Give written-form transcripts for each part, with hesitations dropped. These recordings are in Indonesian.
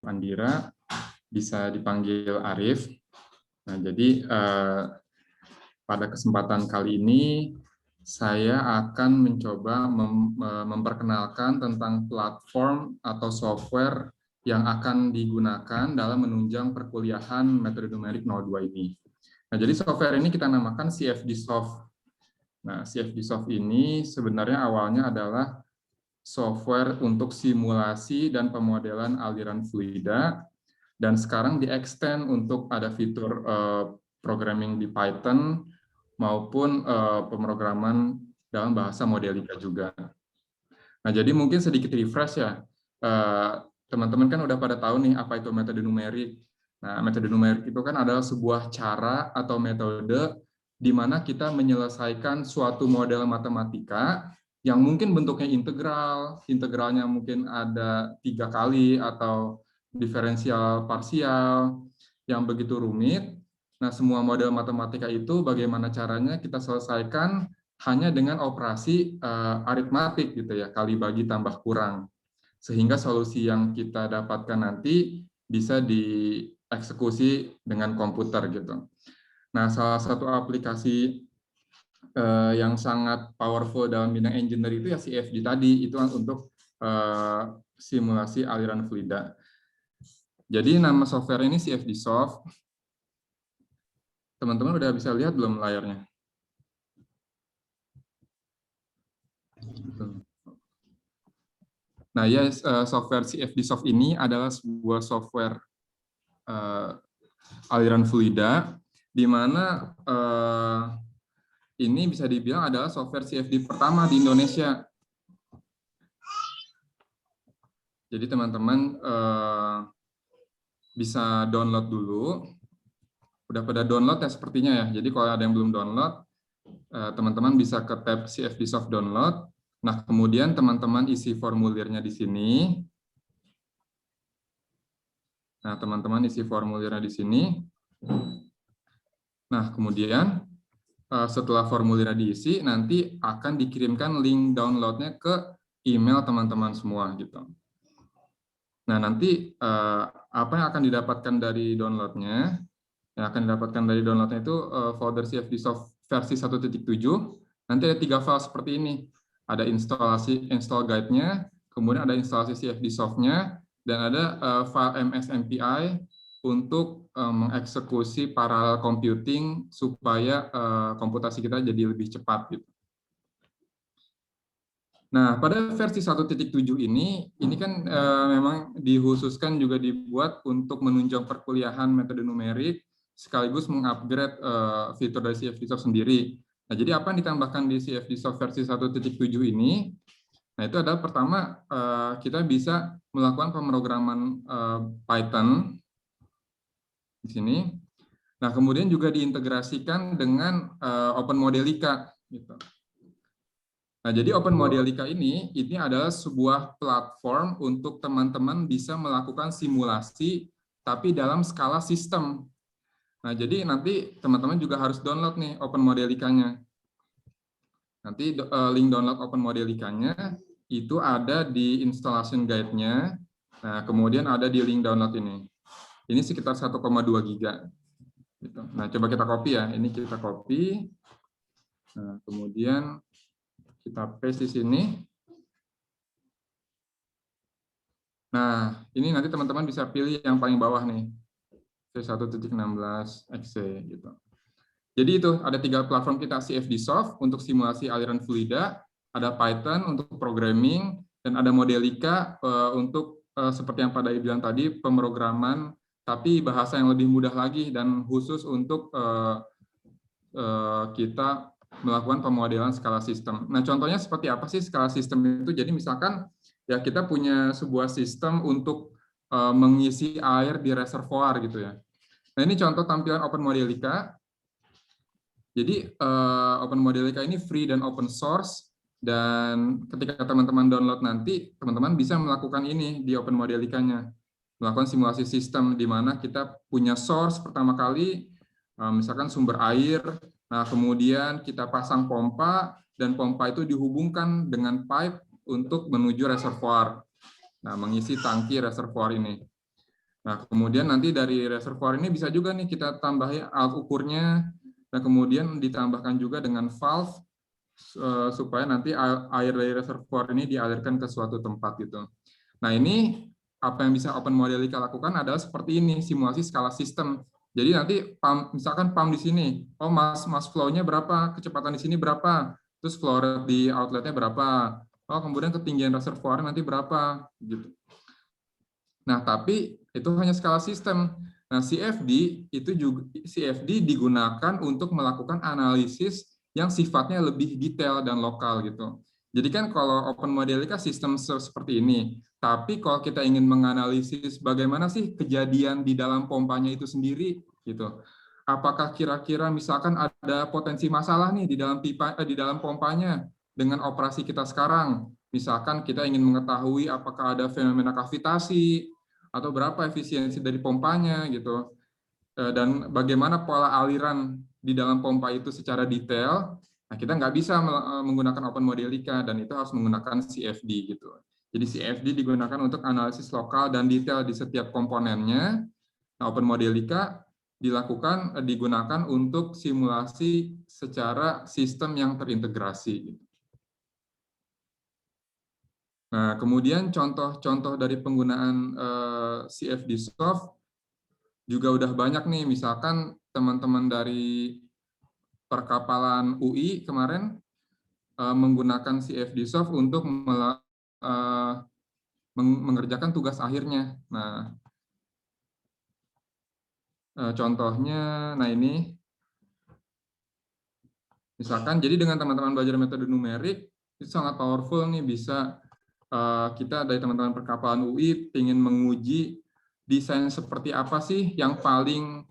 Andira, bisa dipanggil Arif. Nah, jadi pada kesempatan kali ini saya akan mencoba memperkenalkan tentang platform atau software yang akan digunakan dalam menunjang perkuliahan metode numerik 02 ini. Nah, jadi software ini kita namakan CFD Soft. Nah, CFD Soft ini sebenarnya awalnya adalah software untuk simulasi dan pemodelan aliran fluida, dan sekarang di-extend untuk ada fitur programming di Python maupun pemrograman dalam bahasa Modelika juga. Nah, jadi mungkin sedikit refresh ya. Teman-teman kan udah pada tahu nih apa itu metode numerik. Nah, metode numerik itu kan adalah sebuah cara atau metode di mana kita menyelesaikan suatu model matematika yang mungkin bentuknya integral, integralnya mungkin ada 3 kali, atau diferensial parsial yang begitu rumit. Nah, semua model matematika itu bagaimana caranya kita selesaikan hanya dengan operasi aritmatik gitu ya, kali bagi tambah kurang. Sehingga solusi yang kita dapatkan nanti bisa dieksekusi dengan komputer gitu. Nah, salah satu aplikasi yang sangat powerful dalam bidang engineer itu ya CFD tadi, itu untuk simulasi aliran fluida. Jadi nama software ini CFD Soft. Teman-teman udah bisa lihat belum layarnya? Nah, ya, software CFD Soft ini adalah sebuah software aliran fluida, di mana ini bisa dibilang adalah software CFD pertama di Indonesia. Jadi teman-teman bisa download dulu. Udah pada download ya sepertinya ya. Jadi kalau ada yang belum download, teman-teman bisa ke tab CFD Soft Download. Nah, kemudian teman-teman isi formulirnya di sini. Nah, teman-teman isi formulirnya di sini. Nah, kemudian setelah formulirnya diisi, nanti akan dikirimkan link downloadnya ke email teman-teman semua gitu. Nah, nanti apa yang akan didapatkan dari downloadnya? Yang akan didapatkan dari downloadnya itu folder CFD Soft versi 1.7. Nanti ada 3 file seperti ini. Ada install guide-nya, kemudian ada instalasi CFD Soft-nya, dan ada file MS-MPI untuk mengeksekusi parallel computing supaya komputasi kita jadi lebih cepat gitu. Nah, pada versi 1.7 ini kan memang dikhususkan juga dibuat untuk menunjang perkuliahan metode numerik sekaligus mengupgrade fitur dari CFD Soft sendiri. Nah, jadi apa yang ditambahkan di CFD Soft versi 1.7 ini? Nah, itu adalah pertama kita bisa melakukan pemrograman Python di sini. Nah, kemudian juga diintegrasikan dengan Open Modelika gitu. Nah, jadi Open Modelika ini adalah sebuah platform untuk teman-teman bisa melakukan simulasi tapi dalam skala sistem. Nah, jadi nanti teman-teman juga harus download nih Open Modelikanya. Nanti link download Open Modelikanya itu ada di installation guide-nya. Nah, kemudian ada di link download ini. Ini sekitar 1,2 giga. Gitu. Nah, coba kita copy ya. Ini kita copy. Nah, kemudian kita paste di sini. Nah, ini nanti teman-teman bisa pilih yang paling bawah nih. V1.16exe gitu. Jadi itu ada 3 platform kita, CFD Soft untuk simulasi aliran fluida, ada Python untuk programming, dan ada Modelika untuk seperti yang Pak Dai bilang tadi, pemrograman, tapi bahasa yang lebih mudah lagi dan khusus untuk kita melakukan pemodelan skala sistem. Nah, contohnya seperti apa sih skala sistem itu? Jadi misalkan ya kita punya sebuah sistem untuk mengisi air di reservoir gitu ya. Nah, ini contoh tampilan Open Modelika. Jadi Open Modelika ini free dan open source, dan ketika teman-teman download nanti, teman-teman bisa melakukan ini di Open Modelikanya, melakukan simulasi sistem di mana kita punya source pertama kali, misalkan sumber air, nah kemudian kita pasang pompa, dan pompa itu dihubungkan dengan pipe untuk menuju reservoir, nah mengisi tangki reservoir ini. Nah, kemudian nanti dari reservoir ini bisa juga nih kita tambahin alat ukurnya, dan kemudian ditambahkan juga dengan valve supaya nanti air dari reservoir ini dialirkan ke suatu tempat gitu. Nah, ini apa yang bisa Open Modelica lakukan adalah seperti ini, simulasi skala sistem. Jadi nanti misalkan pump di sini, oh mass flow-nya berapa, kecepatan di sini berapa, terus flow rate di outletnya berapa, oh kemudian ketinggian reservoir nanti berapa gitu. Nah, tapi itu hanya skala sistem. Nah, CFD digunakan untuk melakukan analisis yang sifatnya lebih detail dan lokal gitu. Jadi kan kalau Open Modelica sistem seperti ini, tapi kalau kita ingin menganalisis bagaimana sih kejadian di dalam pompanya itu sendiri gitu. Apakah kira-kira misalkan ada potensi masalah nih di dalam di dalam pompanya dengan operasi kita sekarang. Misalkan kita ingin mengetahui apakah ada fenomena kavitasi, atau berapa efisiensi dari pompanya gitu, dan bagaimana pola aliran di dalam pompa itu secara detail. Nah, kita nggak bisa menggunakan Open Modelica dan itu harus menggunakan CFD gitu. Jadi CFD digunakan untuk analisis lokal dan detail di setiap komponennya. Nah, Open Modelica digunakan untuk simulasi secara sistem yang terintegrasi. Nah, kemudian contoh-contoh dari penggunaan CFD Soft juga udah banyak nih, misalkan teman-teman dari perkapalan UI kemarin menggunakan CFD Soft untuk mengerjakan tugas akhirnya. Nah, contohnya, nah ini, misalkan, jadi dengan teman-teman belajar metode numerik, itu sangat powerful nih, bisa kita dari teman-teman perkapalan UI ingin menguji desain seperti apa sih yang paling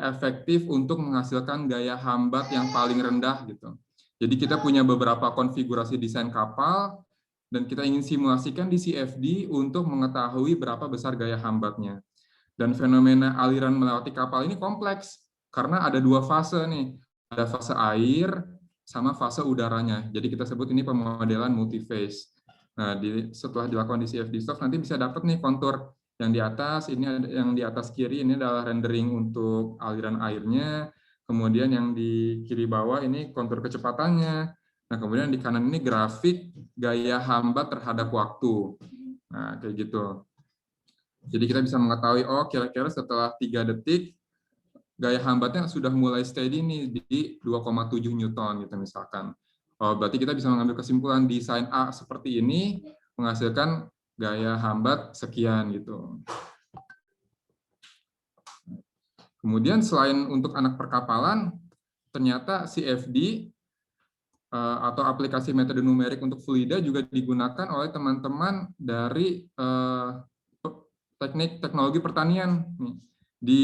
efektif untuk menghasilkan gaya hambat yang paling rendah gitu. Jadi kita punya beberapa konfigurasi desain kapal dan kita ingin simulasikan di CFD untuk mengetahui berapa besar gaya hambatnya. Dan fenomena aliran melewati kapal ini kompleks karena ada dua fase nih, ada fase air sama fase udaranya. Jadi kita sebut ini pemodelan multiphase. Nah, setelah dilakukan di CFD Soft nanti bisa dapat nih kontur yang di atas, ini yang di atas kiri ini adalah rendering untuk aliran airnya, kemudian yang di kiri bawah ini kontur kecepatannya. Nah, kemudian di kanan ini grafik gaya hambat terhadap waktu. Nah, kayak gitu. Jadi kita bisa mengetahui, oh kira-kira setelah 3 detik, gaya hambatnya sudah mulai steady nih di 2,7 Newton gitu misalkan. Oh, berarti kita bisa mengambil kesimpulan desain A seperti ini menghasilkan gaya hambat sekian gitu. Kemudian selain untuk anak perkapalan, ternyata CFD atau aplikasi metode numerik untuk fluida juga digunakan oleh teman-teman dari teknik teknologi pertanian. Di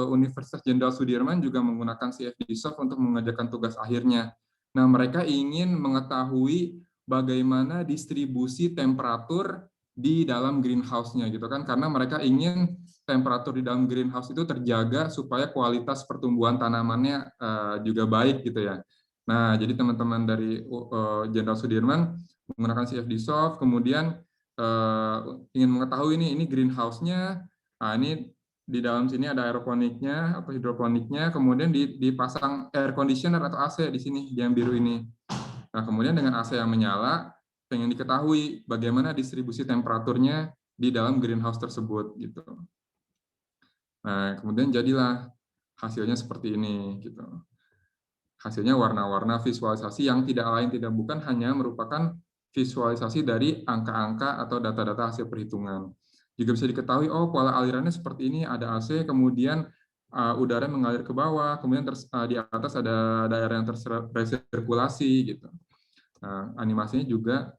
Universitas Jenderal Sudirman juga menggunakan CFD Soft untuk mengerjakan tugas akhirnya. Nah, mereka ingin mengetahui bagaimana distribusi temperatur di dalam greenhouse-nya gitu kan, karena mereka ingin temperatur di dalam greenhouse itu terjaga supaya kualitas pertumbuhan tanamannya juga baik gitu ya. Nah, jadi teman-teman dari Jenderal Sudirman menggunakan CFD Soft, kemudian ingin mengetahui ini greenhouse-nya, nah ini di dalam sini ada aeroponiknya atau hidroponiknya, kemudian dipasang air conditioner atau AC di sini yang biru ini. Nah, kemudian dengan AC yang menyala, pengen diketahui bagaimana distribusi temperaturnya di dalam greenhouse tersebut gitu. Nah, kemudian jadilah hasilnya seperti ini gitu. Hasilnya warna-warna visualisasi yang tidak lain tidak bukan hanya merupakan visualisasi dari angka-angka atau data-data hasil perhitungan. Juga bisa diketahui, oh pola alirannya seperti ini, ada AC, kemudian udara mengalir ke bawah, kemudian di atas ada daerah yang tersirkulasi gitu. Nah, animasinya juga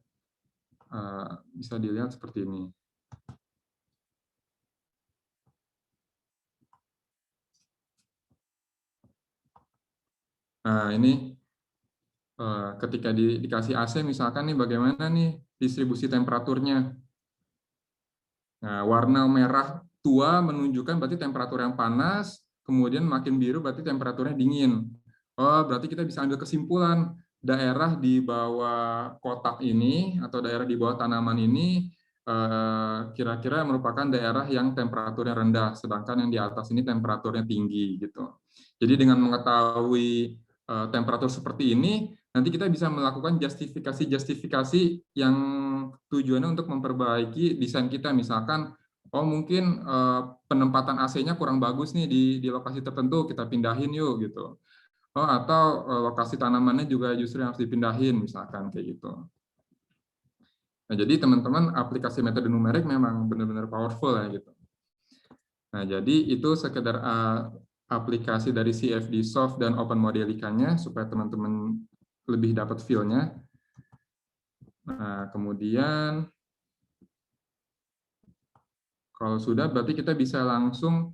bisa dilihat seperti ini. Nah, ini ketika dikasih AC misalkan nih bagaimana nih distribusi temperaturnya. Nah, warna merah tua menunjukkan berarti temperatur yang panas, kemudian makin biru berarti temperaturnya dingin. Oh, berarti kita bisa ambil kesimpulan daerah di bawah kotak ini atau daerah di bawah tanaman ini kira-kira merupakan daerah yang temperaturnya rendah, sedangkan yang di atas ini temperaturnya tinggi gitu. Jadi dengan mengetahui temperatur seperti ini, nanti kita bisa melakukan justifikasi yang tujuannya untuk memperbaiki desain kita. Misalkan, oh mungkin penempatan AC-nya kurang bagus nih di lokasi tertentu, kita pindahin yuk gitu. Oh, atau lokasi tanamannya juga justru yang harus dipindahin, misalkan kayak gitu. Nah, jadi teman-teman aplikasi metode numerik memang benar-benar powerful ya gitu. Nah, jadi itu sekedar aplikasi dari CFD Soft dan Open Modelika-nya supaya teman-teman lebih dapat feel-nya. Nah, kemudian kalau sudah berarti kita bisa langsung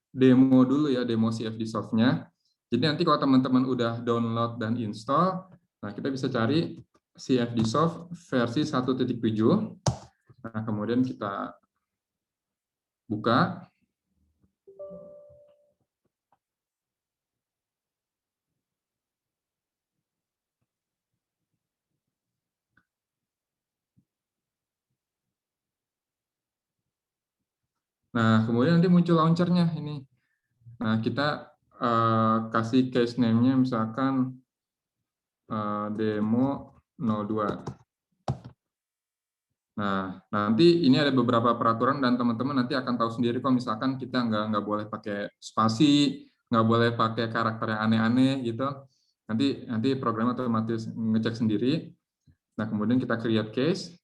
demo dulu ya, demo CFD Soft-nya. Jadi nanti kalau teman-teman udah download dan install, nah kita bisa cari CFD Soft versi 1.7. Nah, kemudian kita buka. Nah, kemudian nanti muncul launcher-nya ini. Nah, kita kasih case name-nya misalkan demo 02. Nah, nanti ini ada beberapa peraturan dan teman-teman nanti akan tahu sendiri kok, misalkan kita nggak boleh pakai spasi, nggak boleh pakai karakter yang aneh-aneh gitu. Nanti program otomatis ngecek sendiri. Nah, kemudian kita create case.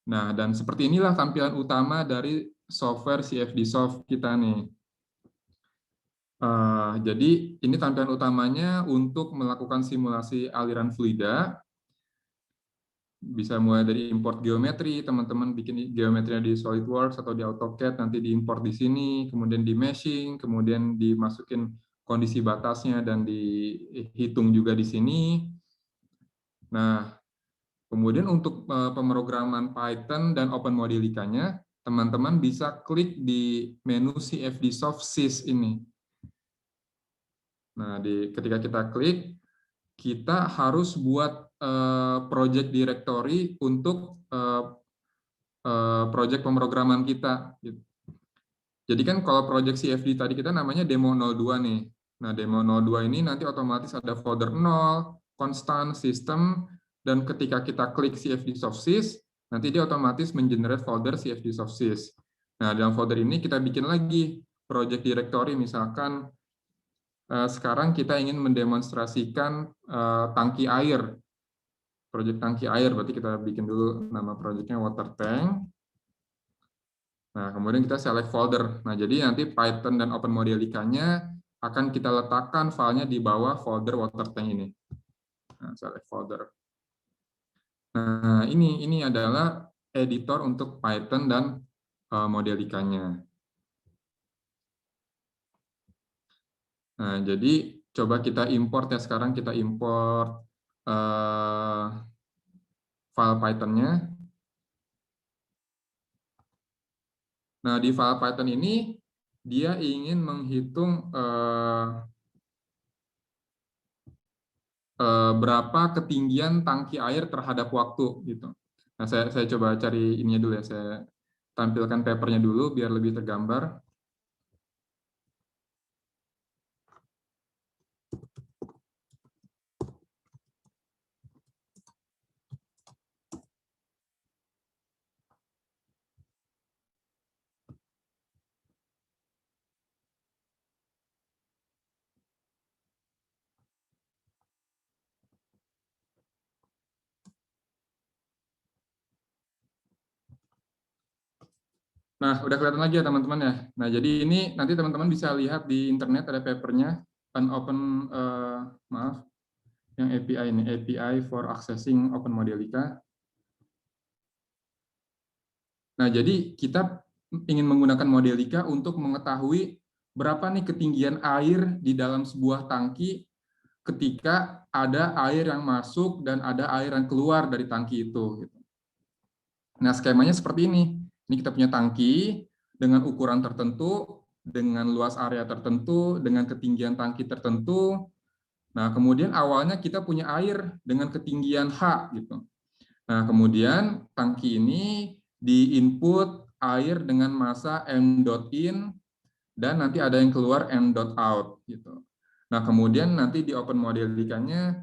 Nah, dan seperti inilah tampilan utama dari software CFD Soft kita nih. Jadi ini tampilan utamanya untuk melakukan simulasi aliran fluida. Bisa mulai dari import geometri, teman-teman bikin geometrinya di SolidWorks atau di AutoCAD, nanti diimport di sini, kemudian di meshing, kemudian dimasukin kondisi batasnya dan dihitung juga di sini. Nah, kemudian untuk pemrograman Python dan Open Modelika-nya, teman-teman bisa klik di menu CFD Soft Sys ini. Nah, ketika kita klik, kita harus buat project directory untuk project pemrograman kita. Jadi kan kalau project CFD tadi kita namanya demo 02 nih. Nah, demo 02 ini nanti otomatis ada folder 0, constant, system, dan ketika kita klik CFD Softsys, nanti dia otomatis mengenerate folder CFD Softsys. Nah, dalam folder ini kita bikin lagi project directory, misalkan sekarang kita ingin mendemonstrasikan tangki air. Project tangki air, berarti kita bikin dulu nama projectnya water tank. Nah, kemudian kita select folder. Nah, jadi nanti Python dan Open Modelika-nya akan kita letakkan filenya di bawah folder water tank ini. Nah, select folder. Nah, ini adalah editor untuk Python dan Modelika-nya. Nah, jadi coba kita import ya, sekarang kita import file Python-nya. Nah, di file Python ini dia ingin menghitung berapa ketinggian tangki air terhadap waktu gitu. Nah, saya coba cari ininya dulu ya, saya tampilkan papernya dulu biar lebih tergambar. Nah, udah kelihatan lagi ya teman-teman ya. Nah, jadi ini nanti teman-teman bisa lihat di internet ada papernya, open maaf, yang API ini, API for accessing Open Modelika. Nah, jadi kita ingin menggunakan Modelika untuk mengetahui berapa nih ketinggian air di dalam sebuah tangki ketika ada air yang masuk dan ada air yang keluar dari tangki itu. Nah, skemanya seperti ini. Ini kita punya tangki dengan ukuran tertentu, dengan luas area tertentu, dengan ketinggian tangki tertentu. Nah, kemudian awalnya kita punya air dengan ketinggian H gitu. Nah, kemudian tangki ini di-input air dengan massa m.in dan nanti ada yang keluar m.out gitu. Nah, kemudian nanti di open modelika-nya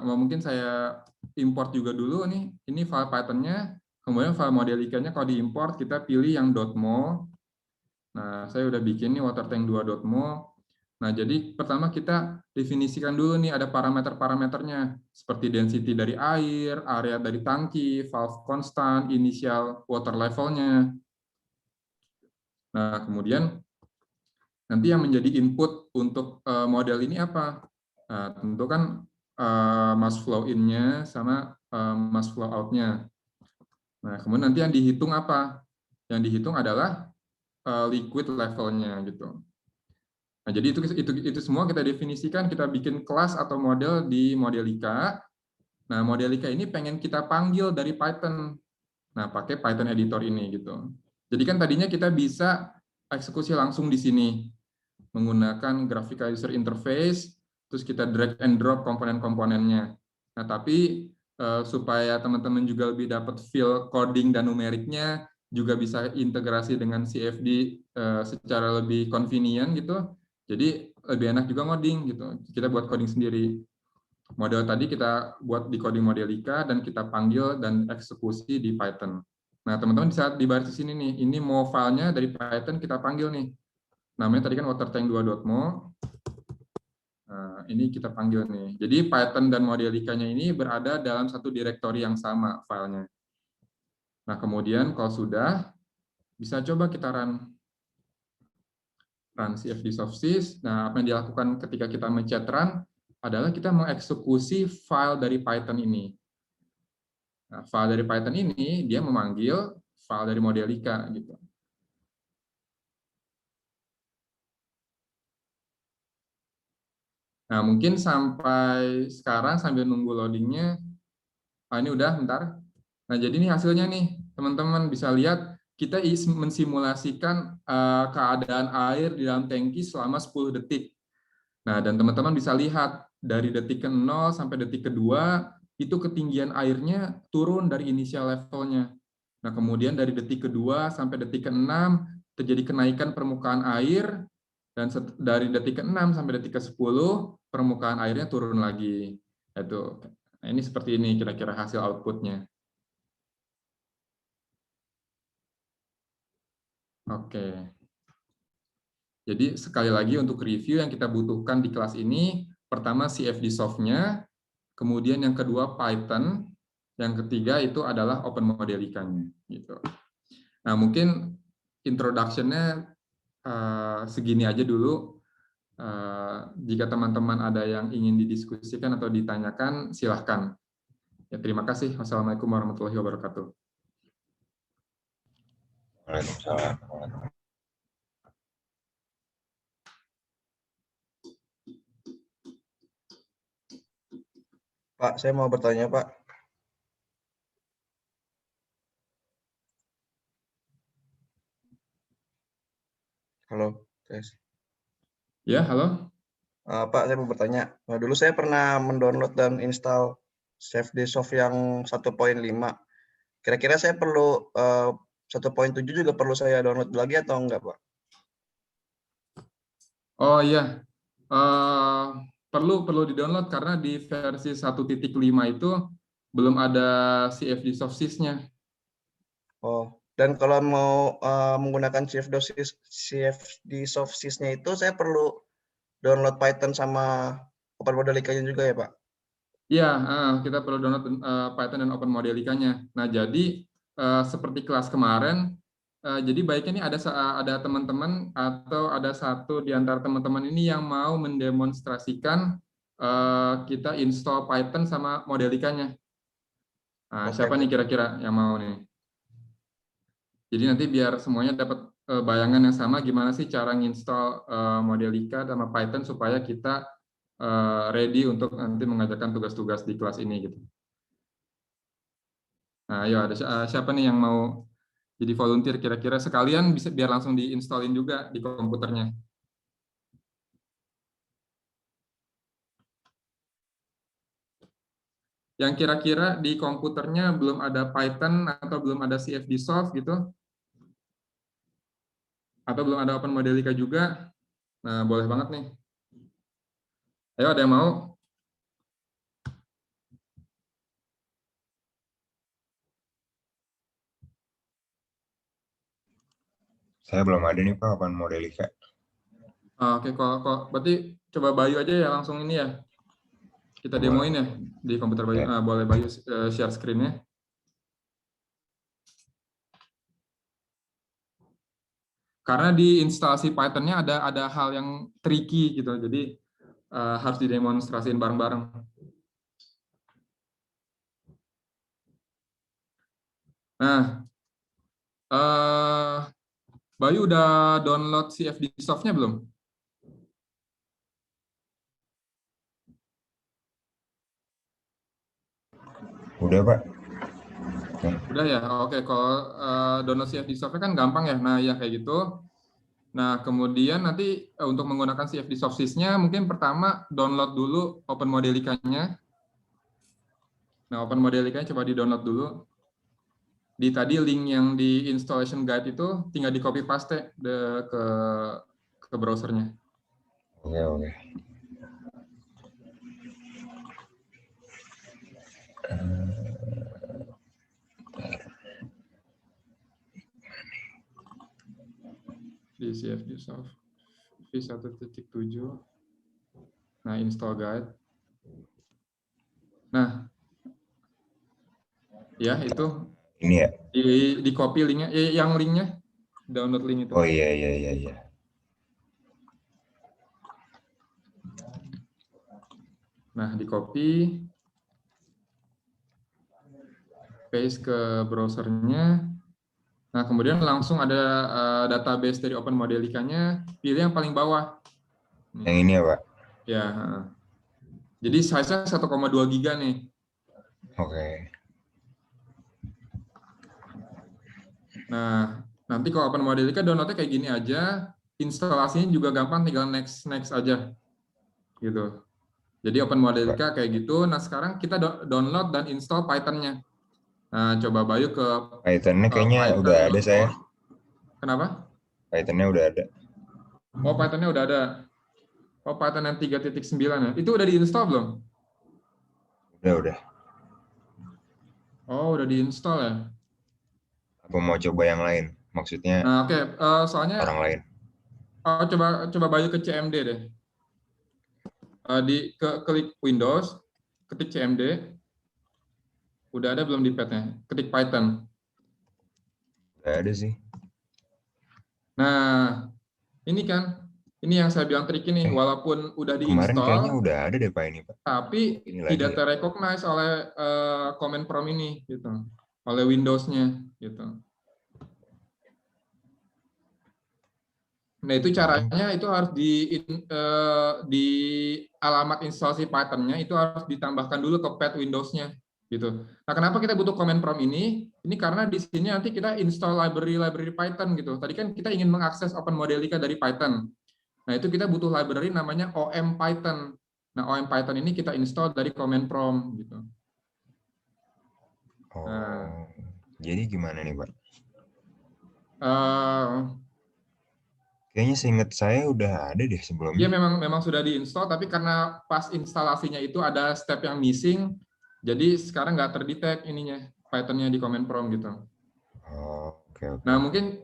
mungkin saya import juga dulu nih. Ini file Python-nya, kemudian file modelika-nya kalau diimport kita pilih yang .mo. Nah, saya udah bikin nih watertank2.mo. Nah, jadi pertama kita definisikan dulu nih ada parameter-parameternya seperti density dari air, area dari tangki, valve constant, initial water level-nya. Nah, kemudian nanti yang menjadi input untuk model ini apa? Nah, tentu kan mass flow in-nya sama mass flow out-nya. Nah, kemudian nanti yang dihitung apa? Yang dihitung adalah liquid level-nya gitu. Nah, jadi itu semua kita definisikan, kita bikin kelas atau model di Modelika. Nah, Modelika ini pengen kita panggil dari Python. Nah, pakai Python editor ini gitu. Jadi kan tadinya kita bisa eksekusi langsung di sini menggunakan graphical user interface, terus kita drag and drop komponen-komponennya. Nah, tapi supaya teman-teman juga lebih dapat feel coding dan numeriknya, juga bisa integrasi dengan CFD secara lebih convenient gitu. Jadi lebih enak juga ngoding gitu. Kita buat coding sendiri. Model tadi kita buat di coding Modelika dan kita panggil dan eksekusi di Python. Nah, teman-teman bisa di baris sini nih. Ini mau filenya dari Python kita panggil nih. Namanya tadi kan watertank2.mo. Nah, ini kita panggil nih. Jadi Python dan Modelika-nya ini berada dalam satu direktori yang sama filenya. Nah, kemudian kalau sudah, bisa coba kita run CFD Softsys. Nah, apa yang dilakukan ketika kita mencet run adalah kita mengeksekusi file dari Python ini. Nah, file dari Python ini dia memanggil file dari Modelika gitu. Nah, mungkin sampai sekarang sambil nunggu loadingnya, ini udah, bentar. Nah, jadi ini hasilnya nih, teman-teman bisa lihat kita mensimulasikan keadaan air di dalam tangki selama 10 detik. Nah, dan teman-teman bisa lihat dari detik ke-0 sampai detik kedua itu ketinggian airnya turun dari initial levelnya. Nah, kemudian dari detik kedua sampai detik ke-6 terjadi kenaikan permukaan air, dan dari detik ke-6 sampai detik ke-10 permukaan airnya turun lagi. Itu. Nah, ini seperti ini kira-kira hasil outputnya. Oke. Jadi sekali lagi untuk review yang kita butuhkan di kelas ini, pertama CFD soft-nya, kemudian yang kedua Python, yang ketiga itu adalah Open Modelika-nya. Gitu. Nah, mungkin introduction-nya segini aja dulu. Jika teman-teman ada yang ingin didiskusikan atau ditanyakan, silahkan. Ya, terima kasih. Wassalamualaikum warahmatullahi wabarakatuh. Waalaikumsalam. Pak, saya mau bertanya, Pak. Halo, guys. Ya, halo. Pak, saya mau bertanya. Nah, dulu saya pernah mendownload dan install CFD Soft yang 1.5. Kira-kira saya perlu 1.7 juga perlu saya download lagi atau enggak, Pak? Oh iya, perlu di-download karena di versi 1.5 itu belum ada CFD Softsys-nya. Oh, dan kalau mau menggunakan CFD Softsys-nya itu saya perlu download Python sama Open Modelika-nya juga ya, Pak? Iya, kita perlu download Python dan Open Modelika-nya. Nah, jadi seperti kelas kemarin, jadi baiknya ini ada teman-teman atau ada satu di antara teman-teman ini yang mau mendemonstrasikan kita install Python sama Modelika-nya. Nah, Oke, siapa nih kira-kira yang mau nih? Jadi nanti biar semuanya dapat bayangan yang sama gimana sih cara nginstall Modelika sama Python supaya kita ready untuk nanti mengajarkan tugas-tugas di kelas ini gitu. Nah, ayo ada siapa nih yang mau jadi volunteer kira-kira sekalian bisa biar langsung diinstalin juga di komputernya. Yang kira-kira di komputernya belum ada Python atau belum ada CFD-Soft gitu, atau belum ada Open Modelica juga, nah boleh banget nih. Ayo, ada yang mau? Saya belum ada nih Pak Open Modelica. Oke, kok berarti coba Bayu aja ya langsung ini ya. Kita demoin ya di komputer Bayu. Ya. Boleh Bayu share screen-nya. Karena di instalasi Python-nya ada hal yang tricky gitu. Jadi harus didemonstrasiin bareng-bareng. Nah, Bayu udah download CFD Soft-nya belum? Udah Pak. Udah ya, oke. Kalau download CFD Soft-nya kan gampang ya. Nah, ya kayak gitu. Nah, kemudian nanti untuk menggunakan CFD Soft Sys-nya, mungkin pertama download dulu Open Modelica-nya. Nah, Open Modelica-nya coba di-download dulu. Di tadi link yang di installation guide itu tinggal di copy paste ke browsernya. Oke. Di CFD Soft v1.7. Nah, install guide. Nah, ya itu Ini ya. di copy linknya, yang linknya download link itu. Oh iya. Nah, di copy, paste ke browsernya. Nah, kemudian langsung ada database dari Open Modelica-nya, pilih yang paling bawah. Yang ini ya Pak. Ya. Jadi size-nya 1,2 giga nih. Oke. Nah, nanti kalau Open Modelica download-nya kayak gini aja, instalasinya juga gampang, tinggal next aja. Gitu. Jadi Open Modelica kayak gitu. Nah, sekarang kita download dan install Python-nya. Nah, coba Bayu ke Python-nya kayaknya udah ada saya. Kenapa? Python-nya udah ada. Oh, Python-nya udah ada. Oh, Python yang 3.9 ya. Itu udah diinstal belum? Udah. Oh, udah diinstal ya. Apa mau coba yang lain? Maksudnya Nah, oke. Soalnya orang lain. coba Bayu ke CMD deh. Klik Windows, ketik CMD. Udah ada belum di pad-nya? Ketik Python. Udah ada sih. Nah, ini kan, ini yang saya bilang trik ini, walaupun udah Kemarin kayaknya diinstal, udah ada deh Pak ini Pak. tapi Ini tidak lagi. terrecognize oleh command prompt ini, gitu, oleh Windows-nya, gitu. Nah, itu caranya itu harus di alamat instalasi Python-nya itu harus ditambahkan dulu ke pad Windows-nya, gitu. Nah, kenapa kita butuh command prompt ini? Ini karena di sini nanti kita install library Python gitu. Tadi kan kita ingin mengakses Open Modelica dari Python. Nah, itu kita butuh library namanya OM Python. Nah, OM Python ini kita install dari command prompt gitu. Oh. Jadi gimana nih Pak? Kayaknya seingat saya udah ada deh sebelumnya. Dia memang sudah diinstal, tapi karena pas instalasinya itu ada step yang missing, jadi sekarang nggak terdetek ininya Python-nya di command prompt gitu. Oh, oke. Nah, mungkin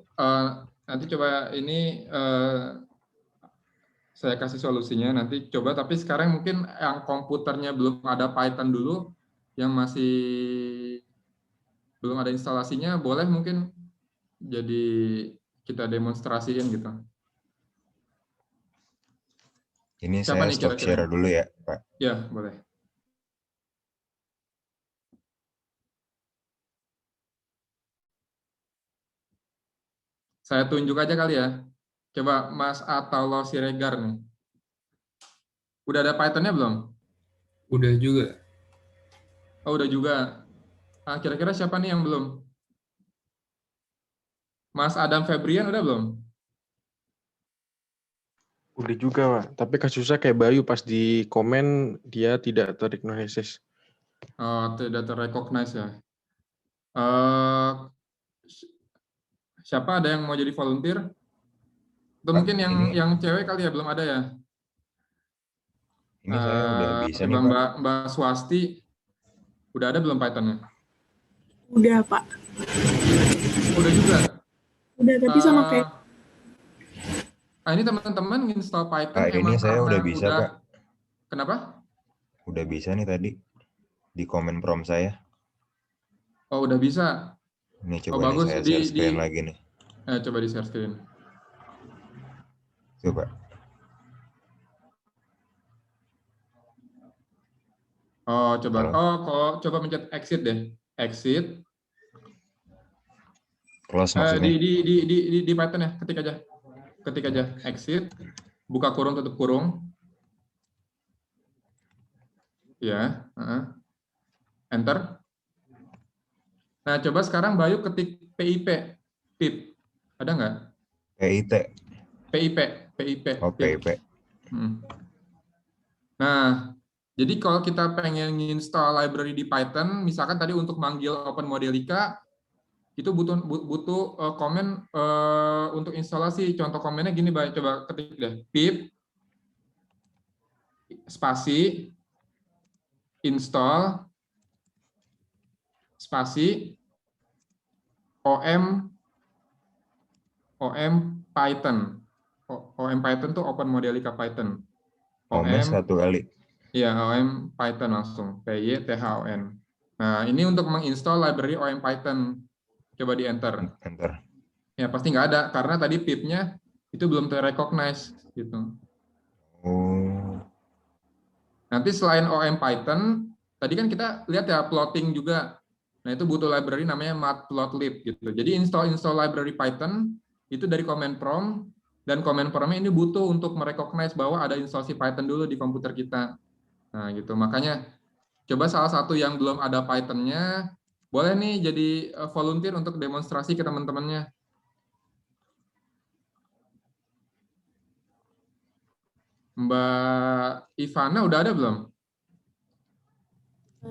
nanti coba ini saya kasih solusinya nanti coba, tapi sekarang mungkin yang komputernya belum ada Python dulu, yang masih belum ada instalasinya, boleh mungkin jadi kita demonstrasiin gitu. Ini Siapa saya nih stop kira-kira? share dulu ya Pak. Ya, boleh. Saya tunjuk aja kali ya. Coba Mas Ataulo Siregar nih. Udah ada Python-nya belum? Udah juga. Oh, udah juga. Kira-kira siapa nih yang belum? Mas Adam Febrian udah belum? Udah juga, Pak. Tapi kasusnya kayak Bayu pas di komen dia tidak terdiagnosis. Tidak terrecognize ya. Eh, siapa ada yang mau jadi volunteer? Atau Pak, mungkin yang cewek kali ya, belum ada ya? ini saya udah bisa Coba nih, Pak. Mbak Swasti, udah ada belum Python-nya? Udah, Pak. Udah juga. Udah, tapi sama kayak Ini teman-teman install Python Pak, ini emang saya karena udah bisa, Pak. Kenapa? Udah bisa nih tadi di komen prompt saya. Oh, udah bisa. Ini Oh, coba nih bagus. saya share screen lagi nih. Coba di share screen. Coba. Oh, coba. Halo. Oh, kalau coba mencet exit deh. Exit. Close maksudnya. Di Python ya, ketik aja. Ketik aja exit. Buka kurung, tutup kurung. Ya. Enter. Nah, coba sekarang Bayu ketik PIP. PIP. Ada nggak? PIT. PIP. PIP. Oh, PIP. Nah, jadi kalau kita pengen install library di Python, misalkan tadi untuk manggil Open Modelica, itu butuh komen untuk instalasi. Contoh komennya gini, Bay. Coba ketik deh. Pip spasi install spasi om Python. OM Python tuh Open Modelica Python. OM satu kali. Iya, OM Python langsung. PYTHON. Nah, ini untuk menginstal library OM Python. Coba di enter. Enter. Ya, pasti nggak ada karena tadi pip-nya itu belum terrecognize gitu. Oh. Nanti selain OM Python, tadi kan kita lihat ya plotting juga. Nah, itu butuh library namanya matplotlib gitu. Jadi install library Python itu dari command prompt, dan command prompt-nya ini butuh untuk merecognize bahwa ada instalasi Python dulu di komputer kita. Nah, gitu. Makanya coba salah satu yang belum ada Python-nya, boleh nih jadi volunteer untuk demonstrasi ke teman-temannya. Mbak Ivana udah ada belum?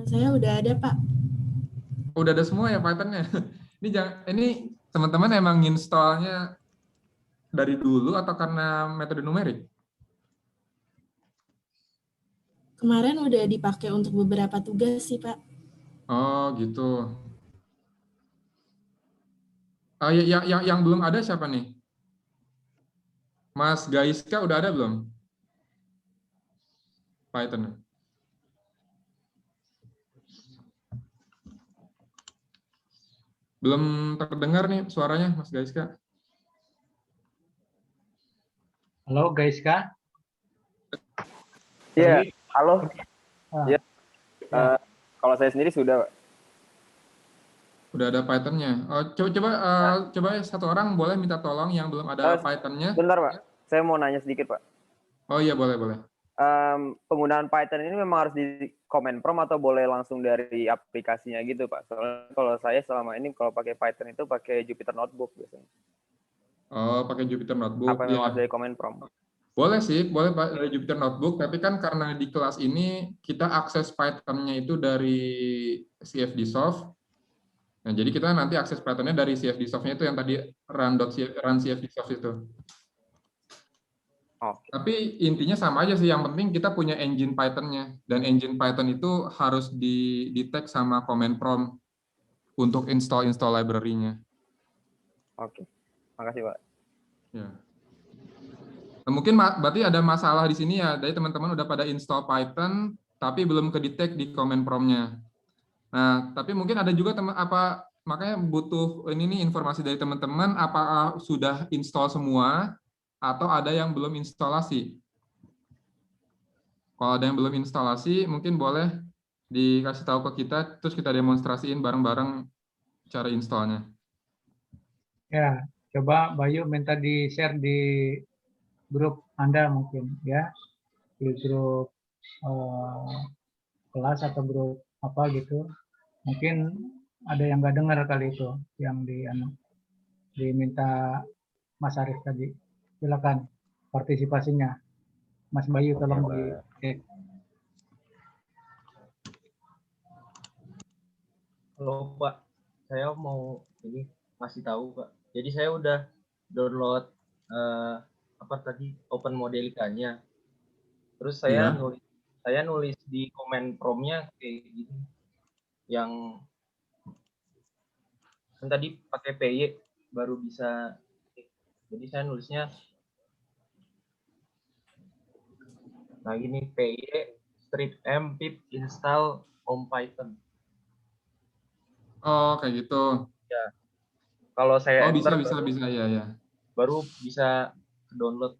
saya udah ada, Pak. Udah ada semua ya Python-nya. Ini teman-teman emang install-nya dari dulu atau karena metode numerik? Kemarin udah dipakai untuk beberapa tugas sih, Pak. Oh, gitu. Yang belum ada siapa nih? Mas Gaiska udah ada belum? Python. Belum terdengar nih suaranya, Mas Gaiska. Halo Gaiska. Iya, halo. Ya. Kalau saya sendiri sudah, Pak. Udah ada Python-nya. Oh, coba satu orang boleh minta tolong yang belum ada Python-nya. Bentar, Pak. Saya mau nanya sedikit, Pak. Oh iya, boleh. Penggunaan Python ini memang harus di command prompt atau boleh langsung dari aplikasinya gitu, Pak? Soalnya kalau saya selama ini kalau pakai Python itu pakai Jupyter Notebook biasanya. Oh, pakai Jupyter Notebook. Apa memang harus dari command prompt? Boleh sih, boleh dari Jupyter Notebook, tapi kan karena di kelas ini kita akses Python-nya itu dari CFDsoft. Nah, jadi kita nanti akses Python-nya dari CFDsoft-nya itu yang tadi run CFDsoft itu. Tapi intinya sama aja sih, yang penting kita punya engine Python-nya, dan engine Python itu harus di-tag sama command prompt untuk install library-nya. Oke, makasih, Pak. Ya. Nah, mungkin berarti ada masalah di sini ya, dari teman-teman udah pada install Python, tapi belum ke-detect di command prompt-nya. Nah, tapi mungkin ada juga makanya butuh ini nih informasi dari teman-teman, apakah sudah install semua, atau ada yang belum instalasi. Kalau ada yang belum instalasi, mungkin boleh dikasih tahu ke kita, terus kita demonstrasiin bareng-bareng cara installnya. Ya, coba Bayu minta di-share di grup Anda mungkin ya, di grup kelas atau grup apa gitu. Mungkin ada yang nggak dengar kali itu, yang diminta Mas Arif tadi. Silakan partisipasinya. Mas Bayu tolong di Halo Pak, saya mau ini masih tahu Pak. Jadi saya udah download apa tadi Open Modelika-nya. Terus Iya. saya nulis di komen prompt-nya kayak gini. Yang kan tadi pakai PY baru bisa. Jadi saya nulisnya nah gini PY strip m pip install om Python. Oh, kayak gitu. Ya. Kalau saya Oh, bisa, enter ya. baru bisa download.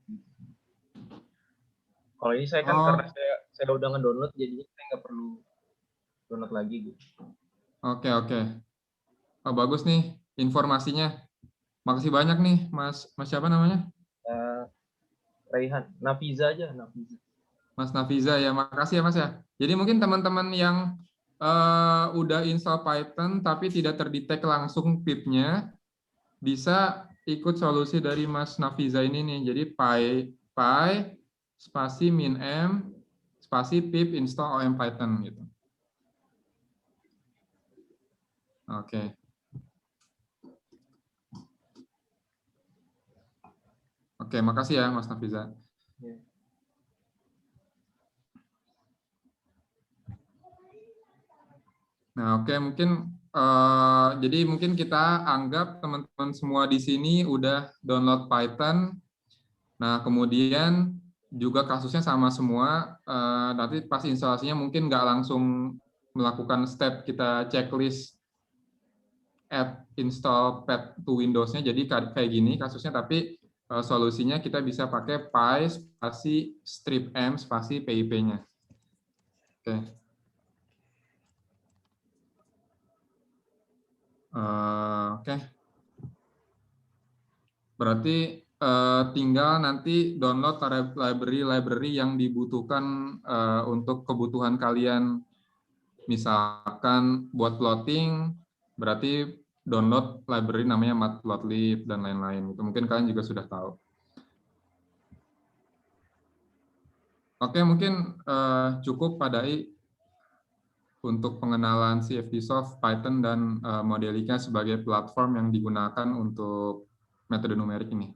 Kalau ini saya kan Oh, karena saya udah ngedownload jadinya saya nggak perlu download lagi gitu. oke. Oh, bagus nih informasinya. Makasih banyak nih, Mas siapa namanya? Raihan, Nafiza aja, Nafiza. Mas Nafiza ya, makasih ya Mas ya. Jadi mungkin teman-teman yang udah install Python tapi tidak terdetek langsung pip-nya, bisa ikut solusi dari Mas Nafiza ini nih. Jadi py spasi min m spasi pip install om Python gitu. Oke. Oke, makasih ya Mas Nafiza. Nah, oke, mungkin jadi mungkin kita anggap teman-teman semua di sini udah download Python. Nah, kemudian juga kasusnya sama semua. Nanti pas instalasinya mungkin nggak langsung melakukan step kita checklist add install pet to Windows-nya. Jadi kayak gini kasusnya, tapi solusinya kita bisa pakai py spasi strip m spasi pip-nya. Oke. Oke. Berarti tinggal nanti download library yang dibutuhkan untuk kebutuhan kalian. Misalkan buat plotting, berarti download library namanya matplotlib dan lain-lain. Itu mungkin kalian juga sudah tahu. Oke, mungkin cukup Pak Dai untuk pengenalan CFDSoft, Python, dan Modelika sebagai platform yang digunakan untuk metode numerik ini.